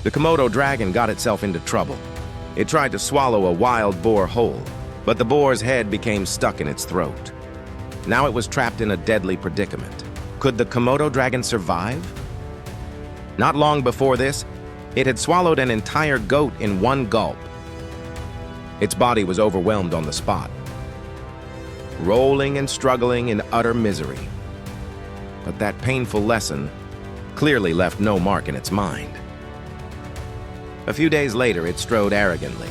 The Komodo dragon got itself into trouble. It tried to swallow a wild boar whole, but the boar's head became stuck in its throat. Now it was trapped in a deadly predicament. Could the Komodo dragon survive? Not long before this, it had swallowed an entire goat in one gulp. Its body was overwhelmed on the spot, rolling and struggling in utter misery. But that painful lesson clearly left no mark in its mind. A few days later, it strode arrogantly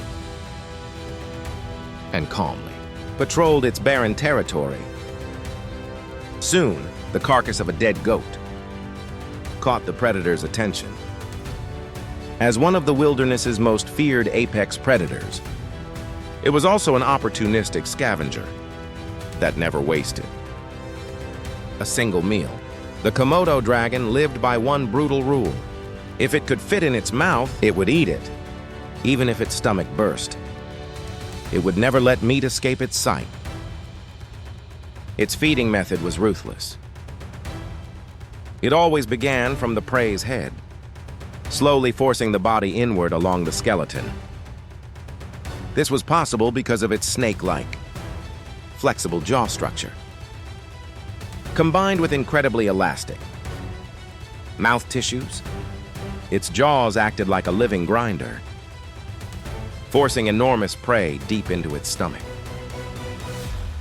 and calmly, patrolled its barren territory. Soon, the carcass of a dead goat caught the predator's attention. As one of the wilderness's most feared apex predators, it was also an opportunistic scavenger that never wasted a single meal. The Komodo dragon lived by one brutal rule. If it could fit in its mouth, it would eat it, even if its stomach burst. It would never let meat escape its sight. Its feeding method was ruthless. It always began from the prey's head, slowly forcing the body inward along the skeleton. This was possible because of its snake-like, flexible jaw structure, combined with incredibly elastic mouth tissues. Its jaws acted like a living grinder, forcing enormous prey deep into its stomach.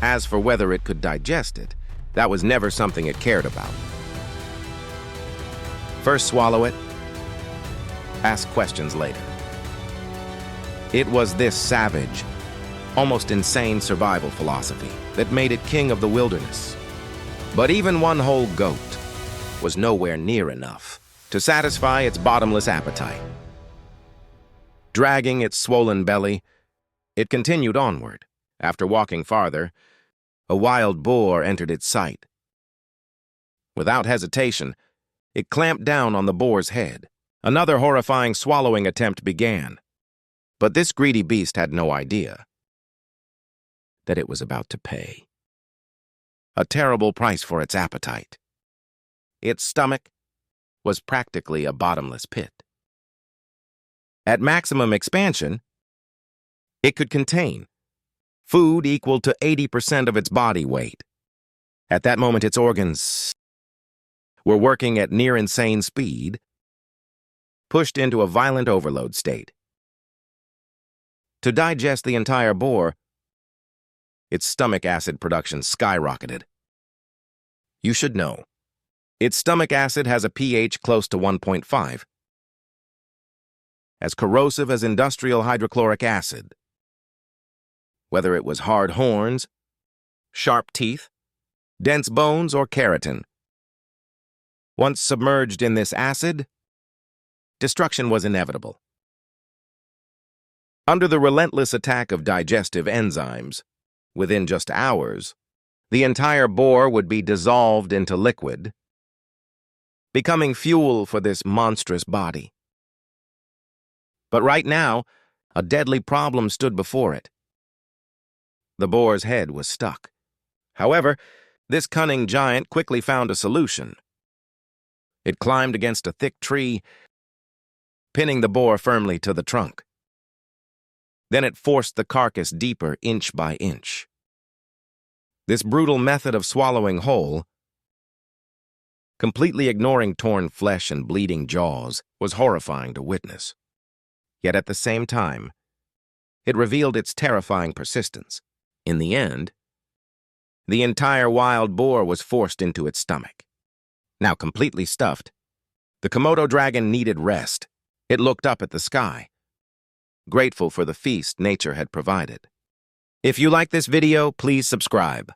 As for whether it could digest it, that was never something it cared about. First swallow it, ask questions later. It was this savage, almost insane survival philosophy that made it king of the wilderness. But even one whole goat was nowhere near enough to satisfy its bottomless appetite. Dragging its swollen belly, it continued onward. After walking farther, a wild boar entered its sight. Without hesitation, it clamped down on the boar's head. Another horrifying swallowing attempt began. But this greedy beast had no idea that it was about to pay a terrible price for its appetite. Its stomach was practically a bottomless pit. At maximum expansion, it could contain food equal to 80% of its body weight. At that moment, its organs were working at near-insane speed, pushed into a violent overload state. To digest the entire boar, its stomach acid production skyrocketed. You should know, its stomach acid has a pH close to 1.5, as corrosive as industrial hydrochloric acid. Whether it was hard horns, sharp teeth, dense bones, or keratin. Once submerged in this acid, destruction was inevitable. Under the relentless attack of digestive enzymes, within just hours, the entire boar would be dissolved into liquid, becoming fuel for this monstrous body. But right now, a deadly problem stood before it. The boar's head was stuck. However, this cunning giant quickly found a solution. It climbed against a thick tree, pinning the boar firmly to the trunk. Then it forced the carcass deeper inch by inch. This brutal method of swallowing whole, completely ignoring torn flesh and bleeding jaws, was horrifying to witness. Yet at the same time, it revealed its terrifying persistence. In the end, the entire wild boar was forced into its stomach. Now completely stuffed, the Komodo dragon needed rest. It looked up at the sky, grateful for the feast nature had provided. If you like this video, please subscribe.